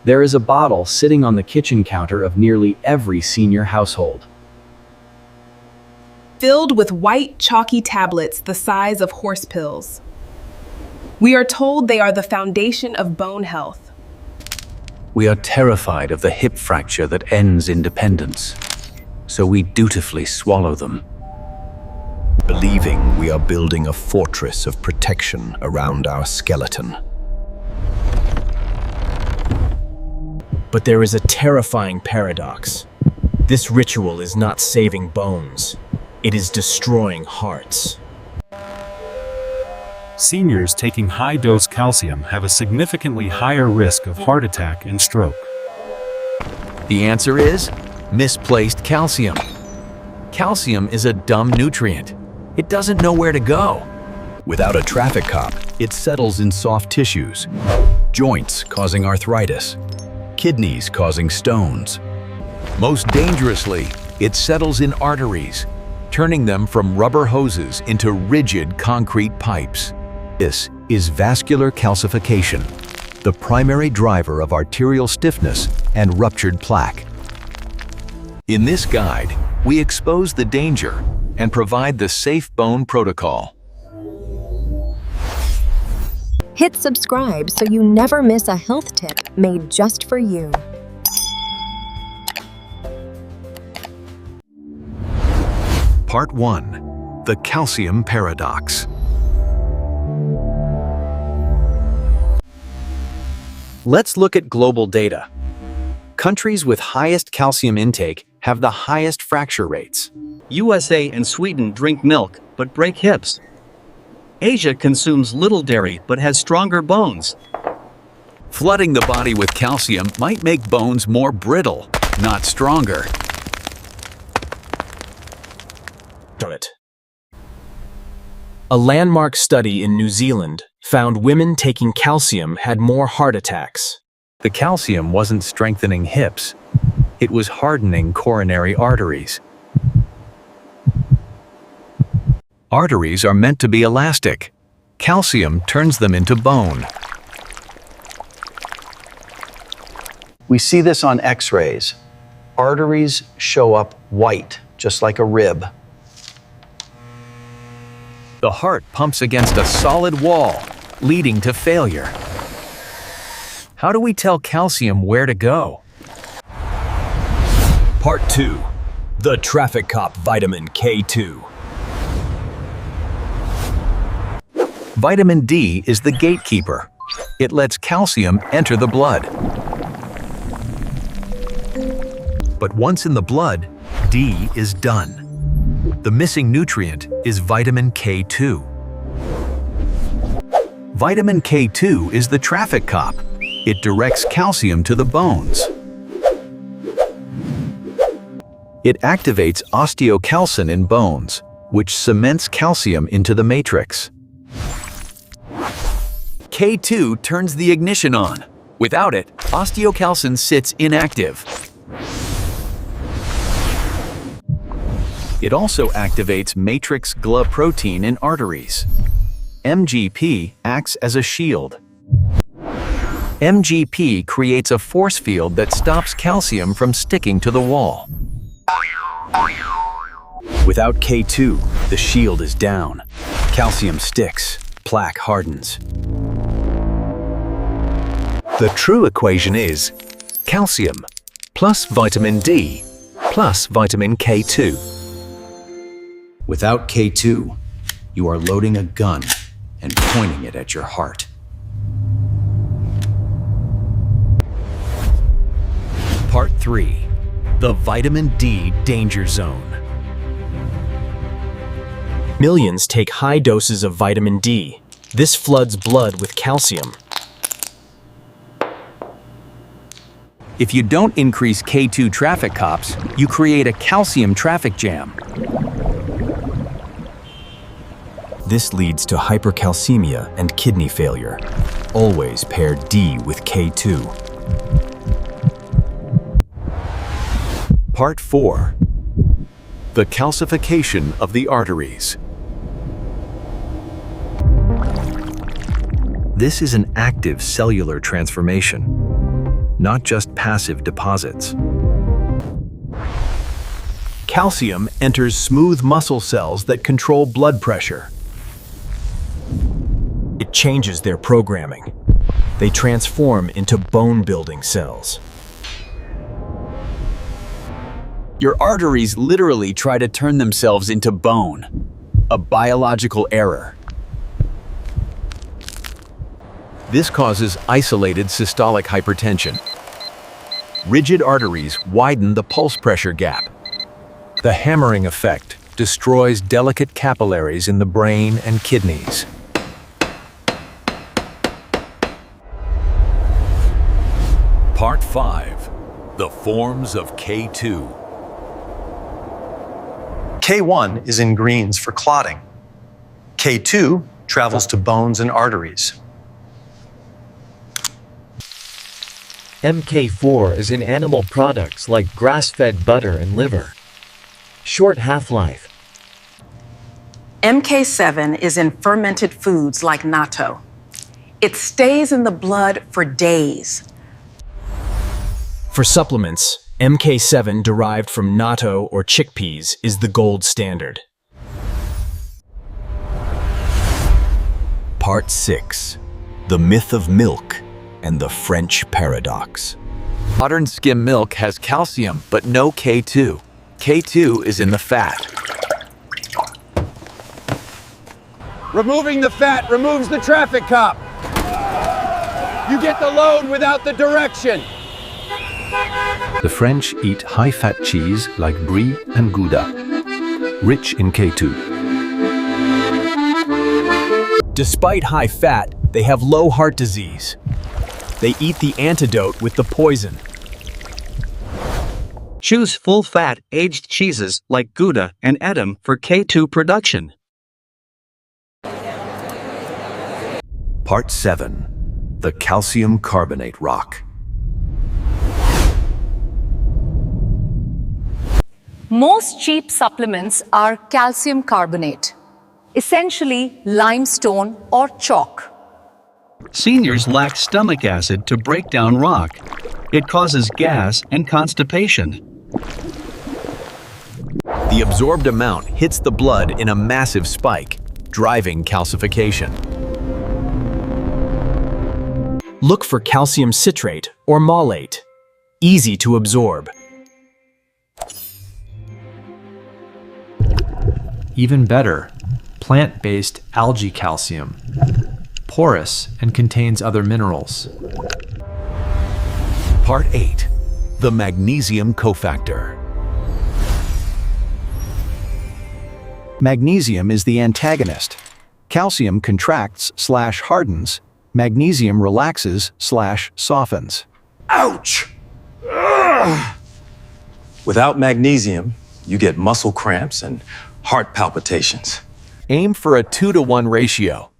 There is a bottle sitting on the kitchen counter of nearly every senior household. Filled with white, chalky tablets the size of horse pills. We are told they are the foundation of bone health. We are terrified of the hip fracture that ends independence, so we dutifully swallow them. Believing we are building a fortress of protection around our skeleton. But there is a terrifying paradox. This ritual is not saving bones. It is destroying hearts. Seniors taking high-dose calcium have a significantly higher risk of heart attack and stroke. The answer is misplaced calcium. Calcium is a dumb nutrient. It doesn't know where to go. Without a traffic cop, it settles in soft tissues, joints causing arthritis, kidneys causing stones. Most dangerously, it settles in arteries, turning them from rubber hoses into rigid concrete pipes. This is vascular calcification, the primary driver of arterial stiffness and ruptured plaque. In this guide, we expose the danger and provide the safe bone protocol. Hit subscribe so you never miss a health tip made just for you. Part 1. The Calcium Paradox. Let's look at global data. Countries with highest calcium intake have the highest fracture rates. USA and Sweden drink milk, but break hips. Asia consumes little dairy, but has stronger bones. Flooding the body with calcium might make bones more brittle, not stronger. A landmark study in New Zealand found women taking calcium had more heart attacks. The calcium wasn't strengthening hips. It was hardening coronary arteries. Arteries are meant to be elastic. Calcium turns them into bone. We see this on X-rays. Arteries show up white, just like a rib. The heart pumps against a solid wall, leading to failure. How do we tell calcium where to go? Part 2. The traffic cop vitamin K2. Vitamin D is the gatekeeper. It lets calcium enter the blood. But once in the blood, D is done. The missing nutrient is vitamin K2. Vitamin K2 is the traffic cop. It directs calcium to the bones. It activates osteocalcin in bones, which cements calcium into the matrix. K2 turns the ignition on. Without it, osteocalcin sits inactive. It also activates matrix GLA protein in arteries. MGP acts as a shield. MGP creates a force field that stops calcium from sticking to the wall. Without K2, the shield is down. Calcium sticks, plaque hardens. The true equation is calcium plus vitamin D plus vitamin K2. Without K2, you are loading a gun and pointing it at your heart. Part 3. The Vitamin D Danger Zone. Millions take high doses of vitamin D. This floods blood with calcium. If you don't increase K2 traffic cops, you create a calcium traffic jam. This leads to hypercalcemia and kidney failure. Always pair D with K2. Part 4. The calcification of the arteries. This is an active cellular transformation. not just passive deposits. Calcium enters smooth muscle cells that control blood pressure. It changes their programming. They transform into bone-building cells. Your arteries literally try to turn themselves into bone, a biological error. This causes isolated systolic hypertension. Rigid arteries widen the pulse pressure gap. The hammering effect destroys delicate capillaries in the brain and kidneys. Part 5. The forms of K2. K1 is in greens for clotting. K2 travels to bones and arteries. MK4 is in animal products like grass-fed butter and liver. Short half-life. MK7 is in fermented foods like natto. It stays in the blood for days. For supplements, MK7 derived from natto or chickpeas is the gold standard. Part 6. The myth of milk and the French paradox. Modern skim milk has calcium, but no K2. K2 is in the fat. Removing the fat removes the traffic cop. You get the load without the direction. The French eat high-fat cheese like Brie and Gouda, rich in K2. Despite high fat, they have low heart disease. They eat the antidote with the poison. Choose full-fat, aged cheeses like Gouda and Edam for K2 production. Part 7. The calcium carbonate rock. Most cheap supplements are calcium carbonate, essentially limestone or chalk. Seniors lack stomach acid to break down rock. It causes gas and constipation. The absorbed amount hits the blood in a massive spike, driving calcification. Look for calcium citrate or malate, easy to absorb. Even better, plant-based algae calcium, porous and contains other minerals. Part 8. The magnesium cofactor. Magnesium is the antagonist. Calcium contracts/hardens. Magnesium relaxes/softens. Ouch! Ugh. Without magnesium, you get muscle cramps and heart palpitations. Aim for a 2-to-1 ratio.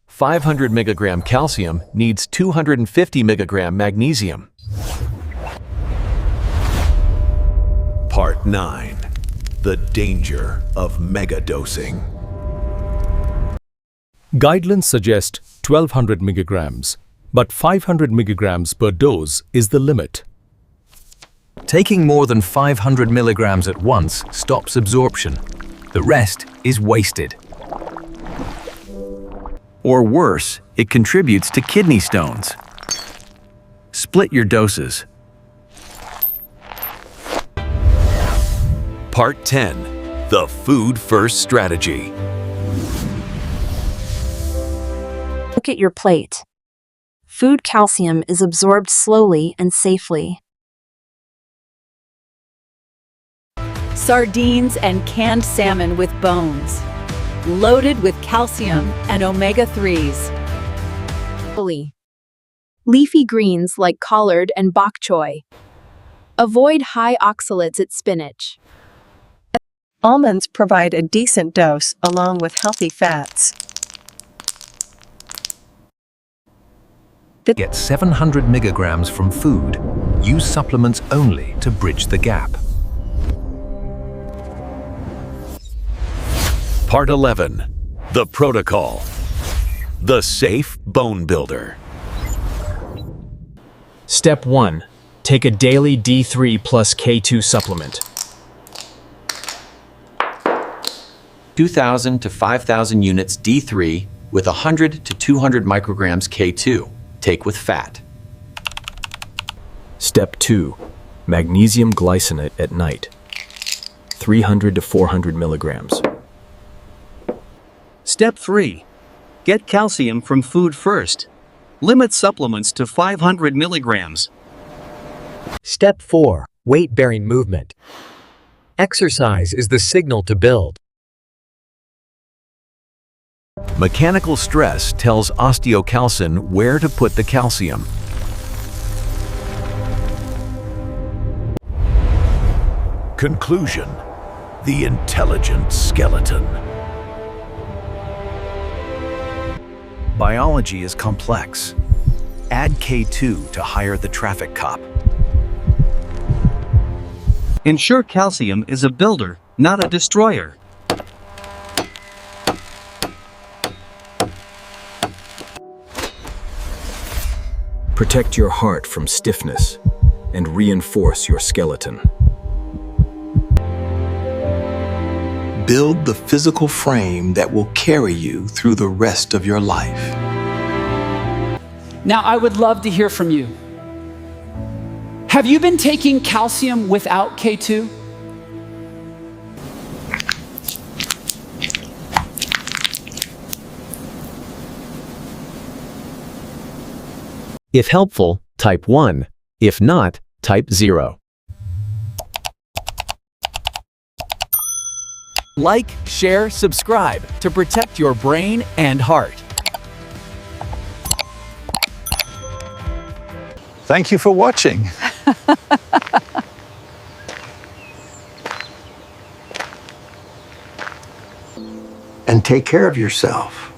500 milligram calcium needs 250 milligram magnesium. Part 9. The danger of megadosing. Guidelines suggest 1200 milligrams, but 500 milligrams per dose is the limit. Taking more than 500 milligrams at once stops absorption. The rest is wasted. Or worse, it contributes to kidney stones. Split your doses. Part 10. The Food First Strategy. Look at your plate. Food calcium is absorbed slowly and safely. Sardines and canned salmon with bones, loaded with calcium and omega-3s. Leafy greens like collard and bok choy. Avoid high oxalates at spinach. Almonds provide a decent dose along with healthy fats. Get 700 milligrams from food. Use supplements only to bridge the gap. Part 11. The Protocol. The Safe Bone Builder. Step 1. Take a daily D3 plus K2 supplement. 2,000 to 5,000 units D3 with 100 to 200 micrograms K2. Take with fat. Step 2. Magnesium glycinate at night. 300 to 400 milligrams. Step 3. Get calcium from food first. Limit supplements to 500 milligrams. Step 4. Weight-bearing movement. Exercise is the signal to build. Mechanical stress tells osteocalcin where to put the calcium. Conclusion: the intelligent skeleton. Biology is complex. Add K2 to hire the traffic cop. Ensure calcium is a builder, not a destroyer. Protect your heart from stiffness and reinforce your skeleton. Build the physical frame that will carry you through the rest of your life. Now, I would love to hear from you. Have you been taking calcium without K2? If helpful, type 1. If not, type 0. Like, share, subscribe to protect your brain and heart. Thank you for watching. And take care of yourself.